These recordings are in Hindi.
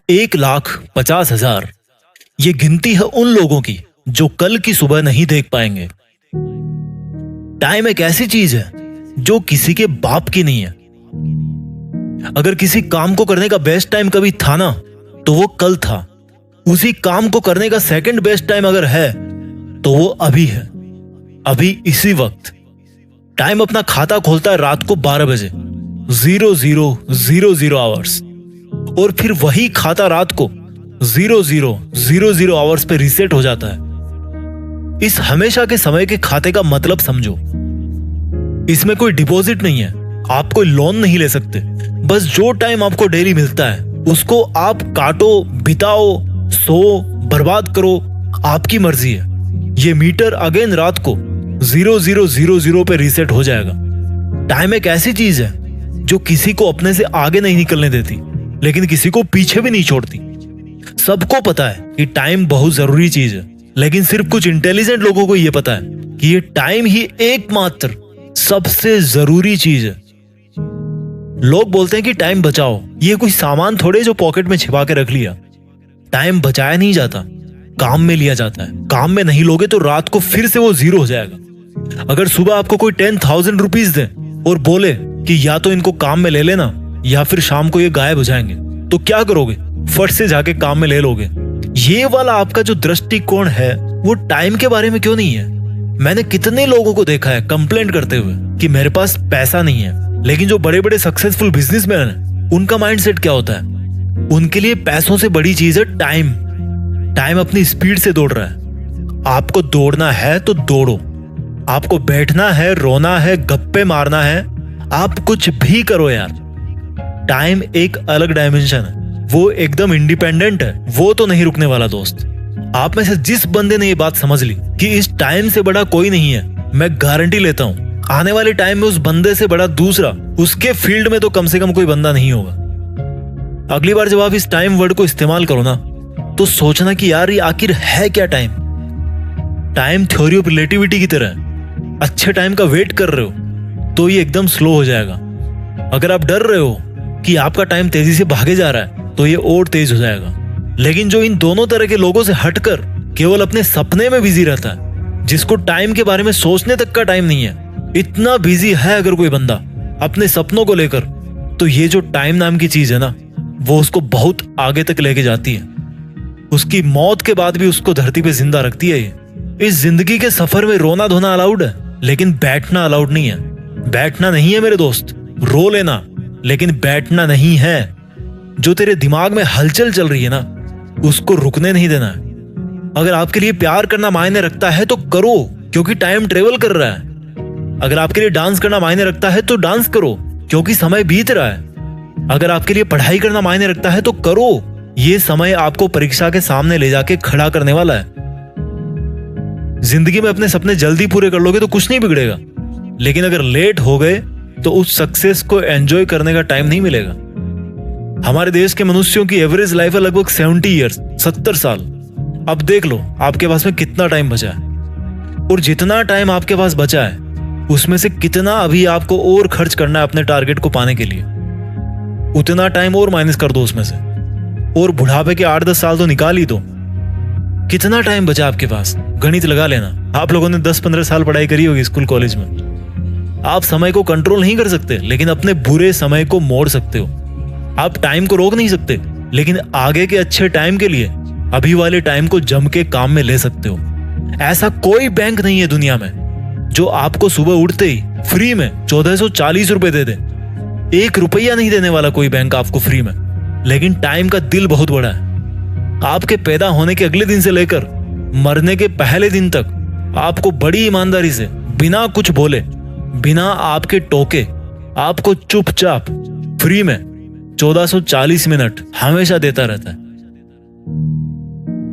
1,50,000 ये गिनती है उन लोगों की जो कल की सुबह नहीं देख पाएंगे। टाइम एक ऐसी चीज है जो किसी के बाप की नहीं है। अगर किसी काम को करने का बेस्ट टाइम कभी था ना, तो वो कल था। उसी काम को करने का सेकंड बेस्ट टाइम अगर है तो वो अभी है, अभी इसी वक्त। टाइम अपना खाता खोलता है रात को 12 बजे 00:00 आवर्स, और फिर वही खाता रात को 00:00 आवर्स पे रीसेट हो जाता है। इस हमेशा के समय के खाते का मतलब समझो। इसमें कोई डिपॉजिट नहीं है, आप कोई लोन नहीं ले सकते। बस जो टाइम आपको डेली मिलता है उसको आप काटो, बिताओ, सो, बर्बाद करो, आपकी मर्जी है। ये मीटर अगेन रात को 00:00 पे रीसेट हो जाएगा। टाइम एक ऐसी चीज है जो किसी को अपने से आगे नहीं निकलने देती, लेकिन किसी को पीछे भी नहीं छोड़ती। सबको पता है कि टाइम बहुत जरूरी चीज है, लेकिन सिर्फ कुछ इंटेलिजेंट लोगों को यह पता है कि ये टाइम ही एकमात्र सबसे जरूरी चीज है। लोग बोलते हैं कि टाइम बचाओ, ये कोई सामान थोड़े जो पॉकेट में छिपा के रख लिया। टाइम बचाया नहीं जाता, काम में लिया जाता है। काम में नहीं लोगे तो रात को फिर से वो 0 हो जाएगा। अगर सुबह आपको कोई 10,000 रुपीज दे और बोले कि या तो इनको काम में ले लेना या फिर शाम को ये गायब हो जाएंगे, तो क्या करोगे? फट से जाके काम में ले लोगे। ये वाला आपका जो दृष्टिकोण है वो टाइम के बारे में क्यों नहीं है? मैंने कितने लोगों को देखा है कंप्लेंट करते हुए कि मेरे पास पैसा नहीं है, लेकिन जो बड़े बड़े सक्सेसफुल बिजनेसमैन हैं, उनका माइंडसेट क्या होता है? उनके लिए पैसों से बड़ी चीज है टाइम। टाइम अपनी स्पीड से दौड़ रहा है। आपको दौड़ना है तो दौड़ो, आपको बैठना है, रोना है, गप्पे मारना है, आप कुछ भी करो यार। टाइम एक अलग डायमेंशन है, वो एकदम इंडिपेंडेंट है, वो तो नहीं रुकने वाला दोस्त। आप में से जिस बंदे ने ये बात समझ ली कि इस टाइम से बड़ा कोई नहीं है, मैं गारंटी लेता हूं आने वाले टाइम में उस बंदे से बड़ा दूसरा उसके फील्ड में तो कम से कम कोई बंदा नहीं होगा। अगली बार जब आप इस टाइम वर्ड को इस्तेमाल करो ना, तो सोचना कि यार ये आखिर है क्या time. Time theory of relativity की तरह है। अच्छे टाइम का वेट कर रहे हो तो ये एकदम स्लो हो जाएगा। अगर आप डर रहे हो कि आपका टाइम तेजी से भागे जा रहा है तो ये और तेज हो जाएगा। लेकिन जो इन दोनों तरह के लोगों से हटकर केवल अपने सपने में बिजी रहता है, जिसको टाइम के बारे में सोचने तक का टाइम नहीं है, इतना बिजी है अगर कोई बंदा अपने सपनों को लेकर, तो ये जो टाइम नाम की चीज है ना, वो उसको बहुत आगे तक लेके जाती है। उसकी मौत के बाद भी उसको धरती पे जिंदा रखती है। ये इस जिंदगी के सफर में रोना धोना अलाउड है, लेकिन बैठना अलाउड नहीं है। बैठना नहीं है मेरे दोस्त, रो लेना, लेकिन बैठना नहीं है। जो तेरे दिमाग में हलचल चल रही है ना, उसको रुकने नहीं देना है। अगर आपके लिए प्यार करना मायने रखता है तो करो, क्योंकि टाइम ट्रेवल कर रहा है। अगर आपके लिए डांस करना मायने रखता है तो डांस करो, क्योंकि समय बीत रहा है। अगर आपके लिए पढ़ाई करना मायने रखता है तो करो, ये समय आपको परीक्षा के सामने ले जाके खड़ा करने वाला है। जिंदगी में अपने सपने जल्दी पूरे कर लोगे तो कुछ नहीं बिगड़ेगा, लेकिन अगर लेट हो गए तो उस सक्सेस को एंजॉय करने का टाइम नहीं मिलेगा। हमारे देश के मनुष्यों की एवरेज लाइफ है लगभग 70 ईयर्स, 70 साल। अब देख लो आपके पास में कितना टाइम बचा है, और जितना टाइम आपके पास बचा है उसमें से कितना अभी आपको और खर्च करना है अपने टारगेट को पाने के लिए। उतना टाइम और माइनस कर दो उसमें से, और बुढ़ापे के 8-10 साल तो निकाल ही दो। कितना टाइम बचा आपके पास? गणित लगा लेना। आप लोगों ने 10-15 साल पढ़ाई करी होगी स्कूल कॉलेज में। आप समय को कंट्रोल नहीं कर सकते, लेकिन अपने बुरे समय को मोड़ सकते हो। आप टाइम को रोक नहीं सकते, लेकिन आगे के अच्छे टाइम के लिए अभी वाले टाइम को जम के काम में ले सकते हो। ऐसा कोई बैंक नहीं है दुनिया में जो आपको सुबह उठते ही फ्री में 1440 रुपए दे दे। 1 रुपया नहीं देने वाला कोई बैंक आपको फ्री में। लेकिन टाइम का दिल बहुत बड़ा है। आपके पैदा होने के अगले दिन से लेकर मरने के पहले दिन तक आपको बड़ी ईमानदारी से, बिना कुछ बोले, बिना आपके टोके, आपको चुपचाप फ्री में 1440 मिनट हमेशा देता रहता है।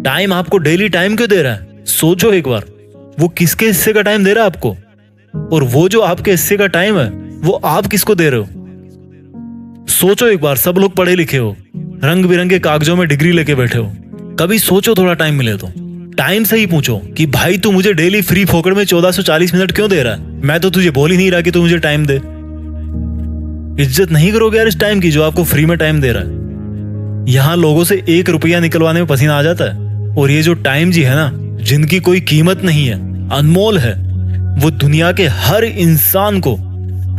टाइम आपको डेली टाइम क्यों दे रहा है? सोचो एक बार, वो किसके हिस्से का टाइम दे रहा है आपको, और वो जो आपके हिस्से का टाइम है वो आप किसको दे रहे हो? सोचो एक बार। सब लोग पढ़े लिखे हो, रंग बिरंगे कागजों में डिग्री लेके बैठे हो, कभी सोचो थोड़ा टाइम मिले तो टाइम से ही पूछो कि भाई तू मुझे डेली फ्री फोकट में 1440 मिनट क्यों दे रहा है? मैं तो तुझे बोल ही नहीं रहा कि तू मुझे टाइम दे। इज्जत नहीं करोगे यार इस टाइम की जो आपको फ्री में टाइम दे रहा है। यहाँ लोगों से 1 रुपया निकलवाने में पसीना आ जाता है। और ये जो टाइम जी है ना, जिनकी कोई कीमत नहीं है, अनमोल है, वो दुनिया के हर इंसान को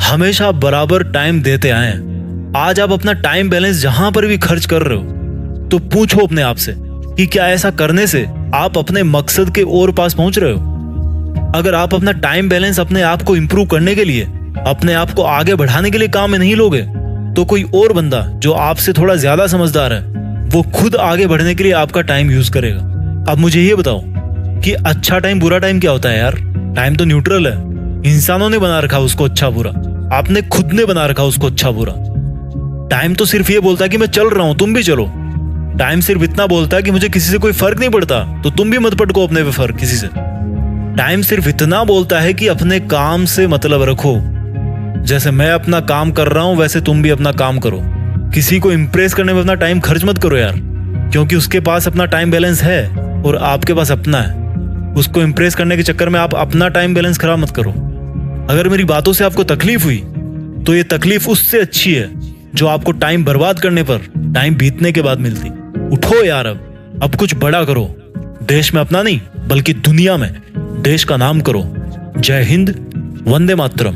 हमेशा बराबर टाइम देते आए हैं। आज आप अपना टाइम बैलेंस जहां पर भी खर्च कर रहे हो तो पूछो अपने आप से कि क्या ऐसा करने से आप अपने मकसद के और पास पहुंच रहे हो। अगर आप अपना टाइम बैलेंस अपने आप को इंप्रूव करने के लिए, अपने आप को आगे बढ़ाने के लिए काम में नहीं लोगे, तो कोई और बंदा जो आपसे थोड़ा ज्यादा समझदार है वो खुद आगे बढ़ने के लिए आपका टाइम यूज करेगा। अब मुझे ये बताओ कि अच्छा टाइम बुरा टाइम क्या होता है यार? टाइम तो न्यूट्रल है। इंसानों ने बना रखा उसको अच्छा बुरा, आपने खुद ने बना रखा उसको अच्छा बुरा। टाइम तो सिर्फ ये बोलता है कि मैं चल रहा हूं, तुम भी चलो। टाइम सिर्फ इतना बोलता है कि मुझे किसी से कोई फर्क नहीं पड़ता, तो तुम भी मत पटको अपने पे फर्क किसी से। टाइम सिर्फ इतना बोलता है कि अपने काम से मतलब रखो। जैसे मैं अपना काम कर रहा हूं वैसे तुम भी अपना काम करो। किसी को इंप्रेस करने में अपना टाइम खर्च मत करो यार, क्योंकि उसके पास अपना टाइम बैलेंस है और आपके पास अपना है। उसको इंप्रेस करने के चक्कर में आप अपना टाइम बैलेंस खराब मत करो। अगर मेरी बातों से आपको तकलीफ हुई तो ये तकलीफ उससे अच्छी है जो आपको टाइम बर्बाद करने पर टाइम बीतने के बाद मिलती। उठो यार, अब कुछ बड़ा करो। देश में अपना नहीं बल्कि दुनिया में देश का नाम करो। जय हिंद, वंदे मातरम।